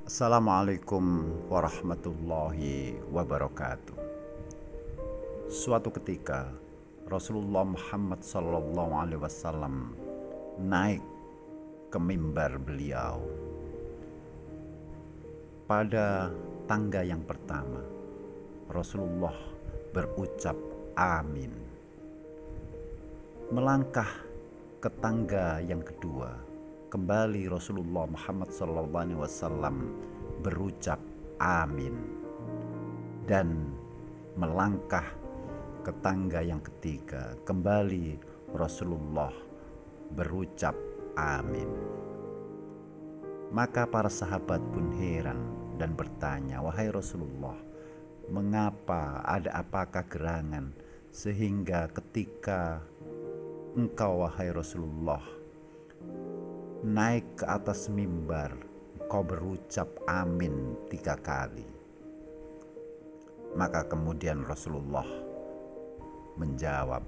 Assalamualaikum warahmatullahi wabarakatuh. Suatu ketika Rasulullah Muhammad SAW naik ke mimbar beliau. Pada tangga yang pertama, Rasulullah berucap amin. Melangkah ke tangga yang kedua, kembali Rasulullah Muhammad SAW berucap amin. Dan melangkah ke tangga yang ketiga, kembali Rasulullah berucap amin. Maka para sahabat pun heran dan bertanya, wahai Rasulullah, mengapa, ada apakah gerangan sehingga ketika engkau wahai Rasulullah naik ke atas mimbar, kau berucap amin 3 kali. Maka kemudian Rasulullah menjawab,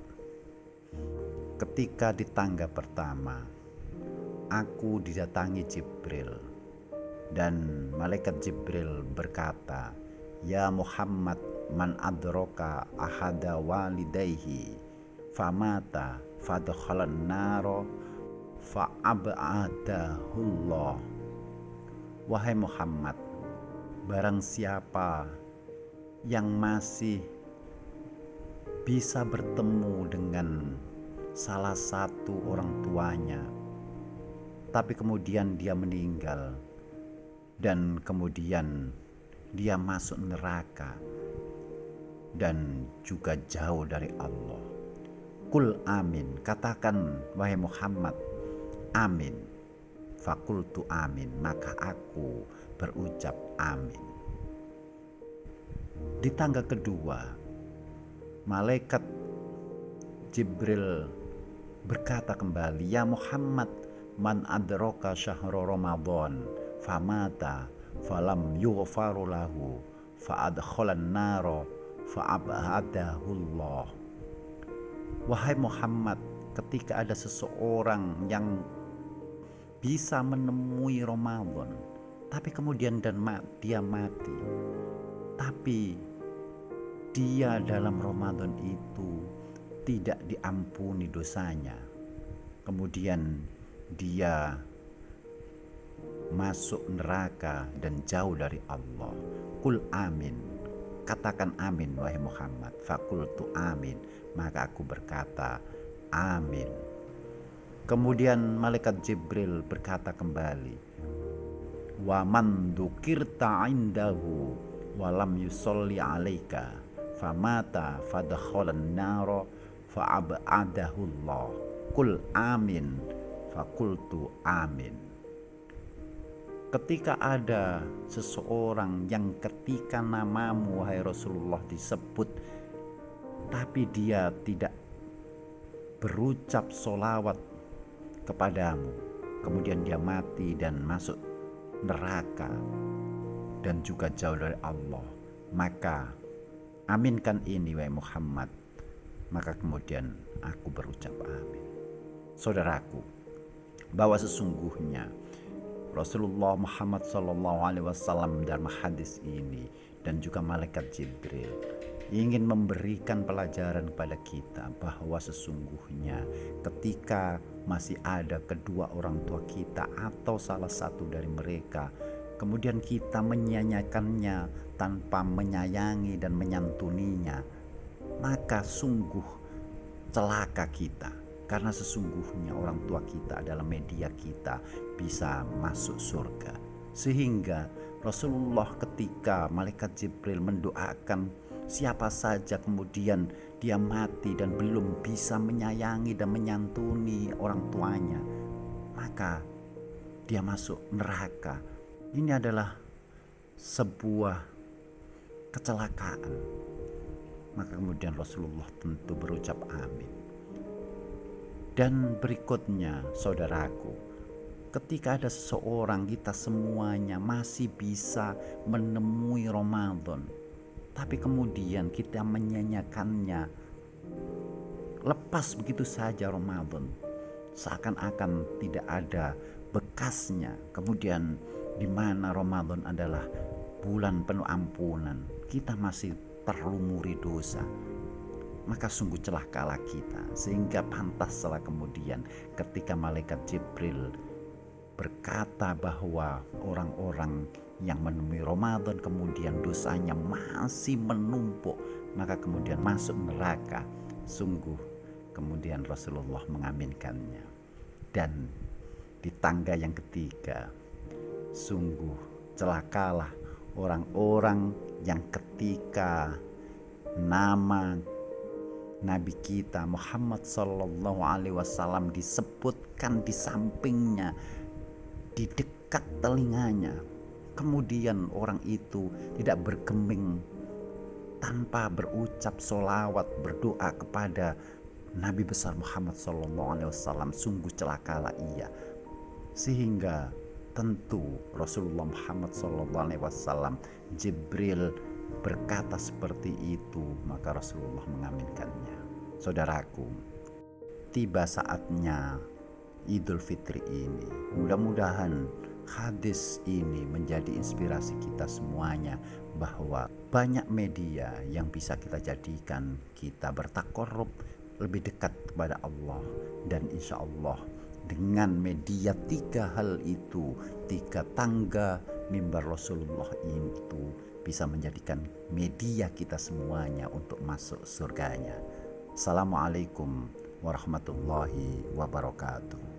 ketika di tangga pertama aku didatangi Jibril, dan malaikat Jibril berkata, ya Muhammad, man adraka ahada walidayhi famata fadkhalan naro fa'ab'adahullah. Wahai Muhammad, barang siapa yang masih bisa bertemu dengan salah satu orang tuanya, tapi kemudian dia meninggal dan kemudian dia masuk neraka dan juga jauh dari Allah, kul amin, katakan wahai Muhammad amin. Fakultu amin, maka aku berucap amin. Di tangga kedua, malaikat Jibril berkata kembali, ya Muhammad, man adraka syahra Ramadan famata falam yughfaru lahu fa'adkhalan naro fa'abadahullah. Wahai Muhammad, ketika ada seseorang yang bisa menemui Ramadan tapi kemudian dia mati, tapi dia dalam Ramadan itu tidak diampuni dosanya, kemudian dia masuk neraka dan jauh dari Allah, kul amin, katakan amin wahai Muhammad. Fakultu amin, maka aku berkata amin. Kemudian malaikat Jibril berkata kembali, wa man dzukirta indahu wa lam yusolli alaika famata fadkhalan naro fa'ab'adahullah, kul amin. Fakultu amin. Ketika ada seseorang yang ketika namamu wahai Rasulullah disebut tapi dia tidak berucap sholawat kepadamu, kemudian dia mati dan masuk neraka dan juga jauh dari Allah, maka aminkan ini wahai Muhammad, maka kemudian aku berucap amin. Saudaraku, bahwa sesungguhnya Rasulullah Muhammad SAW dalam hadis ini dan juga malaikat Jibril ingin memberikan pelajaran kepada kita bahwa sesungguhnya ketika masih ada kedua orang tua kita atau salah satu dari mereka, kemudian kita menyanyikannya tanpa menyayangi dan menyantuninya, maka sungguh celaka kita, karena sesungguhnya orang tua kita adalah media kita bisa masuk surga. Sehingga Rasulullah ketika malaikat Jibril mendoakan siapa saja kemudian dia mati dan belum bisa menyayangi dan menyantuni orang tuanya, maka dia masuk neraka. Ini adalah sebuah kecelakaan. Maka kemudian Rasulullah tentu berucap amin. Dan berikutnya saudaraku, ketika ada seseorang, kita semuanya masih bisa menemui Ramadan, tapi kemudian kita menyanyikannya lepas begitu saja Ramadan, seakan-akan tidak ada bekasnya, kemudian di mana Ramadan adalah bulan penuh ampunan, kita masih terlumuri dosa, maka sungguh celakalah kita. Sehingga pantaslah kemudian ketika malaikat Jibril berkata bahwa orang-orang yang menemui Ramadan kemudian dosanya masih menumpuk, maka kemudian masuk neraka. Sungguh kemudian Rasulullah mengaminkannya. Dan di tangga yang ketiga, sungguh celakalah orang-orang yang ketika nama Nabi kita Muhammad Sallallahu Alaihi Wasallam disebutkan di sampingnya, di dekat telinganya, kemudian orang itu tidak bergeming tanpa berucap sholawat, berdoa kepada Nabi besar Muhammad Sallallahu Alaihi Wasallam. Sungguh celakalah ia. Sehingga tentu Rasulullah Muhammad Sallallahu Alaihi Wasallam, Jibril berkata seperti itu, maka Rasulullah mengaminkannya. Saudaraku, tiba saatnya Idul Fitri ini. Mudah-mudahan hadis ini menjadi inspirasi kita semuanya, bahwa banyak media yang bisa kita jadikan kita bertakorup lebih dekat kepada Allah. Dan insya Allah dengan media tiga hal itu, tiga tangga mimbar Rasulullah itu bisa menjadikan media kita semuanya untuk masuk surganya. Assalamualaikum warahmatullahi wabarakatuh.